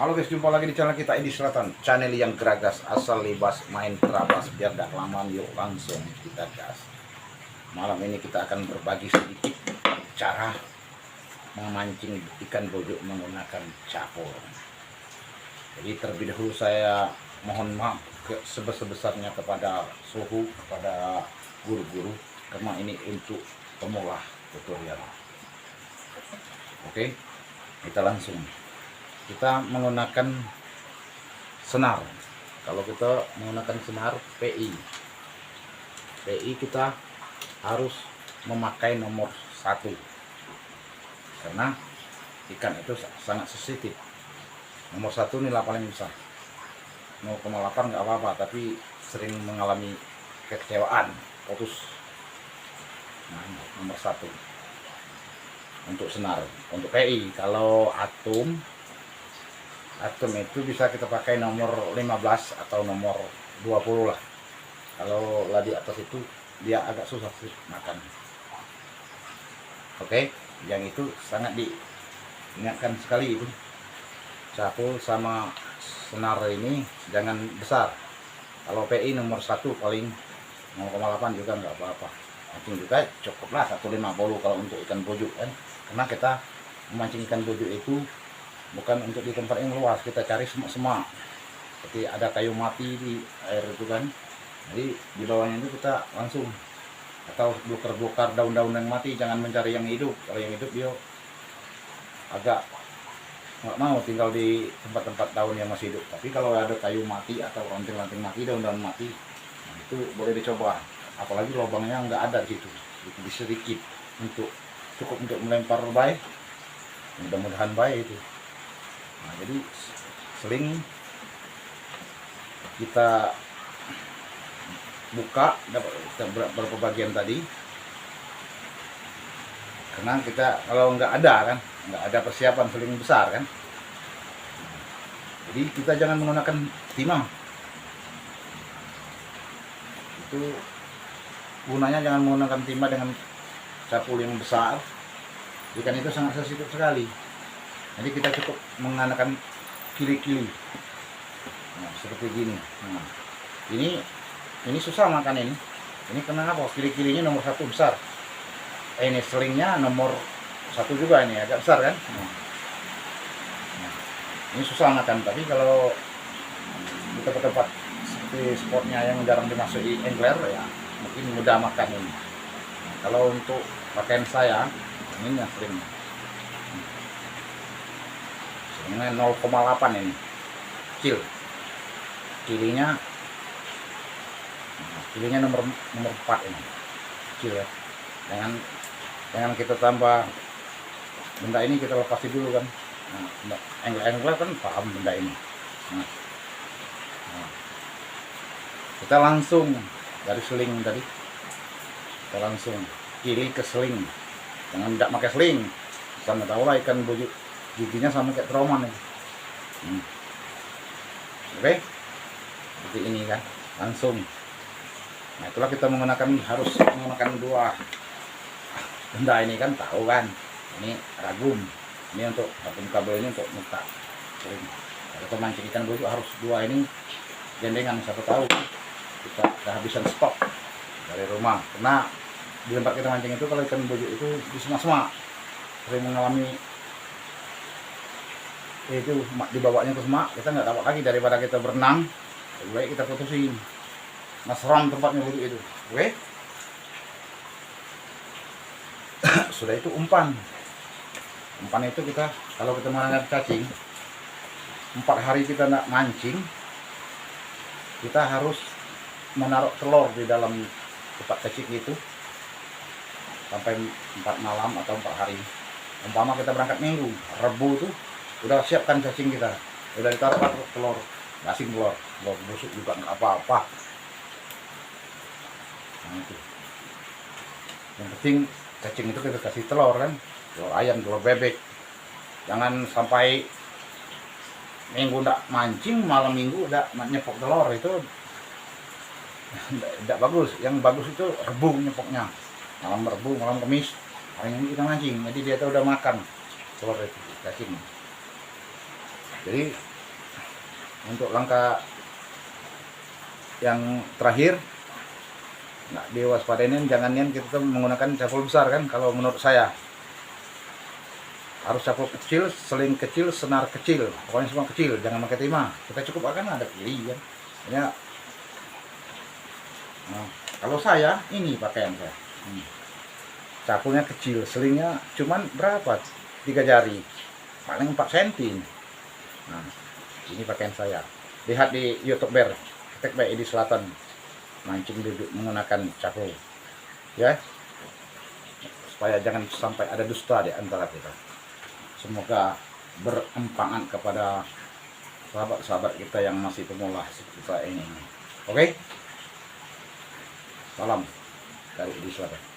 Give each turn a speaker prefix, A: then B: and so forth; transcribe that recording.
A: Halo guys, jumpa lagi di channel kita Edi Selatan, channel yang geragas, asal libas, main terabas, biar gak kelamaan, yuk langsung kita gas. Malam ini kita akan berbagi sedikit cara memancing ikan bojok menggunakan capur. Jadi terlebih dahulu saya mohon maaf sebesar-besarnya kepada suhu, kepada guru-guru, karena ini untuk pemula tutorial. Oke, kita langsung. Kita menggunakan senar. Kalau kita menggunakan senar PI kita harus memakai nomor 1 karena ikan itu sangat sensitif. Nomor 1 nilai paling besar, 0,8 nggak apa-apa, tapi sering mengalami kekecewaan, putus. Nah, nomor 1 untuk senar. Untuk PI, kalau atum itu bisa kita pakai nomor 15 atau nomor 20 lah. Kalau lah di atas itu dia agak susah sih makan. Oke, yang itu sangat diingatkan sekali itu. Capur sama senar ini jangan besar. Kalau PI nomor 1 paling 0,8 juga nggak apa-apa. Mancing juga cukuplah 150 kalau untuk ikan bojok kan. Karena kita memancing ikan bojok itu bukan untuk di tempat yang luas, kita cari semak-semak seperti ada kayu mati di air itu kan. Jadi di bawahnya itu kita langsung, atau blokar-blokar daun-daun yang mati, jangan mencari yang hidup. Kalau yang hidup dia agak nggak mau tinggal di tempat-tempat daun yang masih hidup. Tapi kalau ada kayu mati atau ranting-ranting mati, daun-daun mati, nah itu boleh dicoba. Apalagi lubangnya nggak ada di situ, itu sedikit, cukup untuk melempar baik, mudah-mudahan baik itu. Nah, jadi seling kita buka berapa bagian tadi, karena kita kalau nggak ada persiapan seling besar kan, jadi kita jangan menggunakan timah. Itu gunanya jangan menggunakan timah dengan capul yang besar, ikan itu sangat sensitif sekali. Jadi kita cukup menggunakan kili-kili, nah, seperti gini. Nah, ini susah makan ini. Ini kenapa? Kili-kilinya nomor 1 besar. Ini selingnya nomor 1 juga, ini agak besar kan. Nah, ini susah makan. Tapi kalau di tempat-tempat seperti spotnya yang jarang dimasuki angler ya, mungkin mudah makan ini. Nah, kalau untuk pakaian saya, ini yang selingnya. Ini 0,8 ini kecil, kilinya nomor 4 ini kecil ya. Jangan kita tambah benda ini, kita lepasi dulu kan. Nah, angler kan paham benda ini. Nah, kita langsung dari seling tadi, kita langsung kili ke seling. Jangan tidak pakai seling, sama tahu lah ikan bojok giginya sama kayak trauma nih. Oke, seperti ini kan, langsung. Nah, itulah kita harus menggunakan 2 benda ini kan, tahu kan. Ini ragum, ini untuk kabel ini untuk muka. Kalau mancing ikan bojok harus 2 ini gandengan, siapa tahu kita kehabisan stok dari rumah. Karena di tempat kita mancing itu kalau ikan bojok itu di semak-semak sering mengalami itu, dibawanya ke semak, kita nggak dapat lagi. Daripada kita berenang, lebih baik kita putusin, seram tempatnya bojok itu. Oke. Sudah itu umpan itu kita, kalau kita menangkap cacing 4 hari kita nggak mancing, kita harus menaruh telur di dalam tempat cacing itu sampai 4 malam atau 4 hari. Umpama kita berangkat Minggu, Rebu tuh udah siapkan cacing kita, udah ditaruh telur, gasing telur busuk juga nggak apa-apa. Nah, itu yang penting, cacing itu kita kasih telur kan, telur ayam, telur bebek. Jangan sampai Minggu ndak mancing, malam Minggu udah nyepok telur, itu tidak bagus. Yang bagus itu Rebu nyepoknya, malam Rebu, malam Kamis, hari Minggu kita mancing, jadi dia tuh udah makan telur itu, cacing. Jadi Untuk langkah yang terakhir, nggak diwaspadain, jangan kita menggunakan cakul besar kan. Kalau menurut saya harus cakul kecil, seling kecil, senar kecil, pokoknya semua kecil, jangan pakai timah. Kita cukup akan ada pilih kan ya. Nah, kalau saya ini pakaian saya, cakulnya kecil, selingnya cuman berapa, 3 jari, paling 4 cm. Nah, ini pakaian saya. Lihat di YouTube Bear, ketik baik di selatan, mancing duduk menggunakan cakul ya, supaya jangan sampai ada dusta di antara kita. Semoga berempangan kepada sahabat-sahabat kita yang masih pemula seperti saya ini. Oke? Salam dari Edi Selatan.